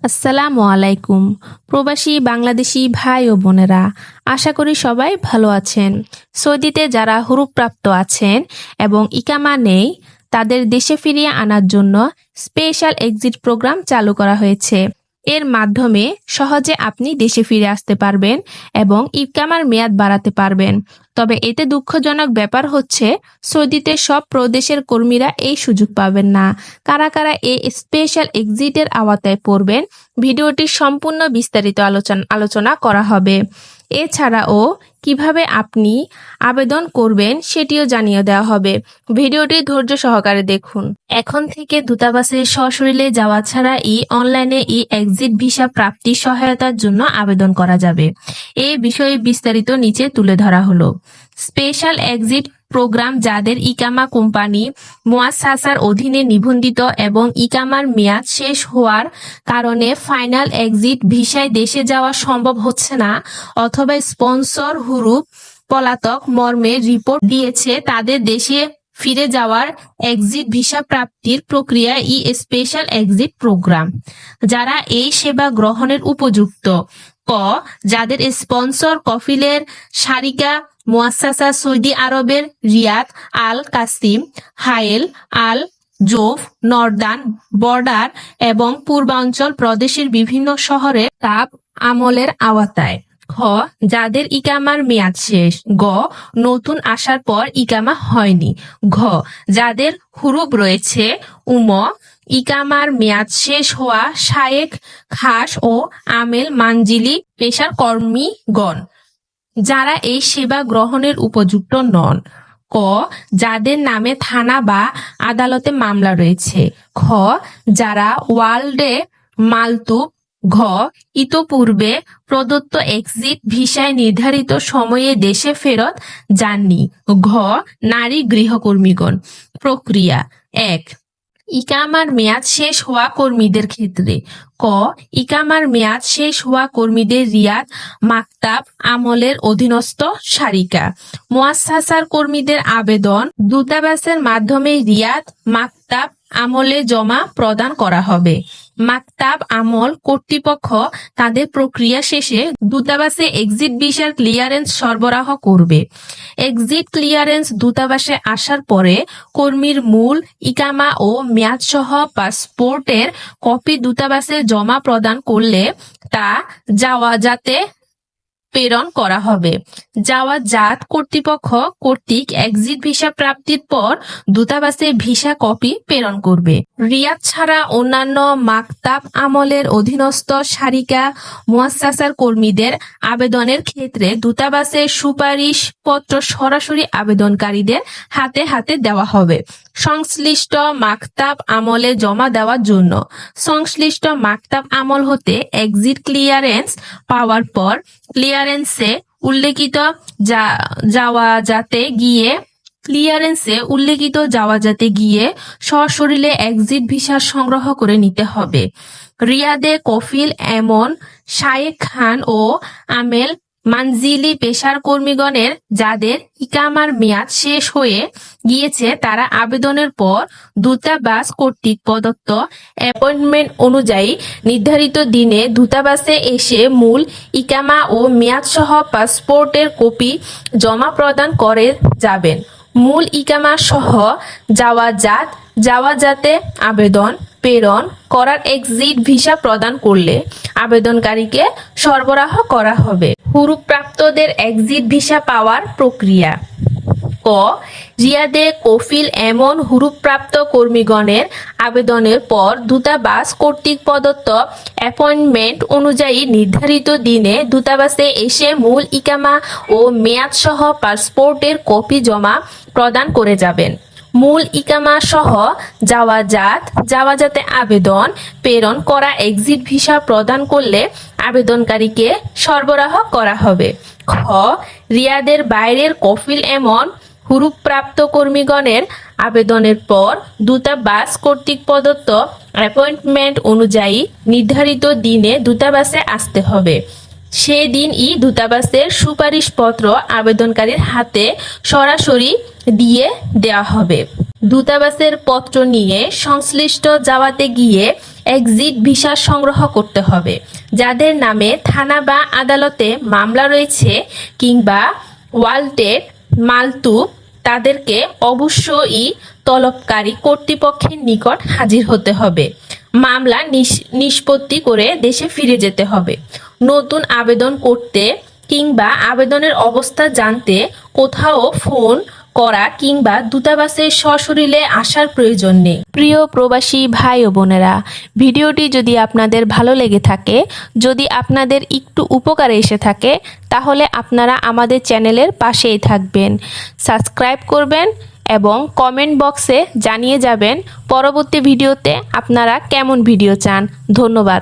আসসালামু আলাইকুম। প্রবাসী বাংলাদেশি ভাই ও বোনেরা, আশা করি সবাই ভালো আছেন। সৌদিতে যারা হুরুপ্রাপ্ত আছেন এবং ইকামা নেই, তাদের দেশে ফিরিয়ে আনার জন্য স্পেশাল এক্সিট প্রোগ্রাম চালু করা হয়েছে। এর মাধ্যমে সহজে আপনি দেশে ফিরে আসতে পারবেন এবং ইকামার মেয়াদ বাড়াতে পারবেন। তবে এতে দুঃখজনক ব্যাপার হচ্ছে, সৌদিতে সব প্রদেশের কর্মীরা এই সুযোগ পাবেন না। কারা কারা এই স্পেশাল এক্সিটের আওতায় পড়বেন, ভিডিওটি সম্পূর্ণ বিস্তারিত আলোচনা করা হবে। এছাড়াও কিভাবে আপনি আবেদন করবেন সেটিও জানিয়ে দেওয়া হবে। ভিডিওটি ধৈর্য সহকারে দেখুন। এখন থেকে দূতাবাসে সশরীরে যাওয়া ছাড়া অনলাইনে এক্সিট ভিসা প্রাপ্তি সহায়তার জন্য আবেদন করা যাবে। এই বিষয়ে বিস্তারিত নিচে তুলে ধরা হলো। স্পেশাল এক্সিট প্রোগ্রাম যাদের ইকামা কোম্পানি মুয়াসসাসার অধীনে নিবন্ধিত এবং ইকামার মেয়াদ শেষ হওয়ার কারণে ফাইনাল এক্সিট ভিসায় দেশে যাওয়া সম্ভব হচ্ছে না, অথবা স্পন্সর হুরুপ পলাতক মর্মে রিপোর্ট দিয়েছে, তাদের দেশে ফিরে যাওয়ার এক্সিট ভিসা প্রাপ্তির প্রক্রিয়া স্পেশাল এক্সিট প্রোগ্রাম। যারা এই সেবা গ্রহণের উপযুক্ত: ক, যাদের স্পন্সর কফিলের শারিকা মুয়াসসাসা সৌদি আরবের রিয়াদ, আল কাসিম, হায়েল, আল জোফ, নর্দার্ন বর্ডার এবং পূর্বাঞ্চল প্রদেশের বিভিন্ন শহরে তাপ আমলের আওতায়। খ, যাদের ইকামার মেয়াদ শেষ। গ, নতুন আসার পর ইকামা হয়নি। ঘ, যাদের হুরুপ রয়েছে। উম, ইকামার মেয়াদ শেষ হওয়া শায়েখ, খাস ও আমেল মানজিলি পেশার কর্মীগণ যারা এই সেবা গ্রহণের উপযুক্ত নন। ক, যাদের নামে থানা বা আদালতে মামলা রয়েছে। খ, যারা ওয়ার্ল্ডে মালতুব। ঘ, ইতোপূর্বে প্রদত্ত এক্সিট ভিসায় নির্ধারিত সময়ে দেশে ফেরত যাননি। ঘ, নারী গৃহকর্মীগণ। প্রক্রিয়া: ১, ইকামার মেয়াদ শেষ হওয়া কর্মীদের ক্ষেত্রে। ক, ইকামার মেয়াদ শেষ হওয়া কর্মীদের রিয়াদ মাকতাব আমলের অধীনস্থ শারিকা মুয়াসসাসার কর্মীদের আবেদন দূতাবাসের মাধ্যমে রিয়াদ মাকতাব আমলে জমা প্রদান করা হবে। মাকতাব আমল কর্তৃপক্ষ তাদের প্রক্রিয়া শেষে দূতাবাসে এক্সিট ভিসার ক্লিয়ারেন্স সরবরাহ করবে। এক্সিট ক্লিয়ারেন্স দূতাবাসে আসার পরে কর্মীর মূল ইকামা ও মেয়াদসহ পাসপোর্টের কপি দূতাবাসে জমা প্রদান করলে তা জাওয়াজাতে প্রেরণ করা হবে। জাওয়াজাত কর্তৃপক্ষ কর্তৃক এক্সিট ভিসা প্রাপ্তির পর দূতাবাসে ভিসা কপি প্রেরণ করবে। রিয়াদ ছাড়া অন্যান্য মাকতাব আমলের অধীনস্থ শারিকা মুয়াসসাসার কর্মীদের আবেদনের ক্ষেত্রে দূতাবাসের সুপারিশ পত্র সরাসরি আবেদনকারীদের হাতে হাতে দেওয়া হবে। সংশ্লিষ্ট মাকতাব আমলে জমা দেওয়ার জন্য সংশ্লিষ্ট মাকতাব আমল হতে এক্সিট ক্লিয়ারেন্স পাওয়ার পর ক্লিয়ারেন্সে উল্লেখিত জাওয়াজাতে গিয়ে সশরীরে এক্সিট ভিসা সংগ্রহ করে নিতে হবে। রিয়াদে কফিল এমন শায়েখ খান ও আমেল মানজিলি পেশার কর্মীগণের যাদের ইকামার মেয়াদ শেষ হয়ে গিয়েছে, তারা আবেদনের পর দূতাবাস কর্তৃক প্রদত্ত অ্যাপয়েন্টমেন্ট অনুযায়ী নির্ধারিত দিনে দূতাবাসে এসে মূল ইকামা ও মেয়াদসহ পাসপোর্টের কপি জমা প্রদান করে যাবেন। মূল ইকামা সহ জাওয়াজাতে আবেদন প্রেরণ করার এক্সিট ভিসা প্রদান করলে আবেদনকারীকে সরবরাহ করা হবে। হুরুপ্রাপ্তদের এক্সিট ভিসা পাওয়ার প্রক্রিয়া: ক, রিয়াদে কফিল এমন হুরুপ্রাপ্ত কর্মীগণের আবেদনের পর দূতাবাস কর্তৃক প্রদত্ত অ্যাপয়েন্টমেন্ট অনুযায়ী নির্ধারিত দিনে দূতাবাসে এসে মূল ইকামা ও মেয়াদসহ পাসপোর্টের কপি জমা প্রদান করে যাবেন। মূল ইকামা সহ জাওয়াজাতে আবেদন প্রেরণ করা এক্সিট ভিসা প্রদান করলে আবেদনকারীকে সরবরাহ করা হবে। খ, রিয়াদের বাইরের কফিল এমন হুরুপ্রাপ্ত কর্মীগণের আবেদনের পর দূতাবাস কর্তৃক প্রদত্ত অ্যাপয়েন্টমেন্ট অনুযায়ী নির্ধারিত দিনে দূতাবাসে আসতে হবে। সেদিনই দূতাবাসের সুপারিশপত্র আবেদনকারীর হাতে সরাসরি দিয়ে দেওয়া হবে। দূতাবাসের পত্র নিয়ে সংশ্লিষ্ট জাওয়াতে গিয়ে এক্সিট ভিসা সংগ্রহ করতে হবে। যাদের নামে থানা বা আদালতে মামলা রয়েছে কিংবা ওয়ান্টেড মালতুব, তাদেরকে অবশ্যই তলবকারী কর্তৃপক্ষের নিকট হাজির হতে হবে। মামলা নিষ্পত্তি করে দেশে ফিরে যেতে হবে। নতুন আবেদন করতে কিংবা আবেদনের অবস্থা জানতে কোথাও ফোন করা কিংবা দূতাবাসে সশরীরে আসার প্রয়োজন নেই। প্রিয় প্রবাসী ভাই ও বোনেরা, ভিডিওটি যদি আপনাদের ভালো লেগে থাকে, যদি আপনাদের একটু উপকারে এসে থাকে, তাহলে আপনারা আমাদের চ্যানেলের পাশেই থাকবেন, সাবস্ক্রাইব করবেন এবং কমেন্ট বক্সে জানিয়ে যাবেন পরবর্তী ভিডিওতে আপনারা কেমন ভিডিও চান। ধন্যবাদ।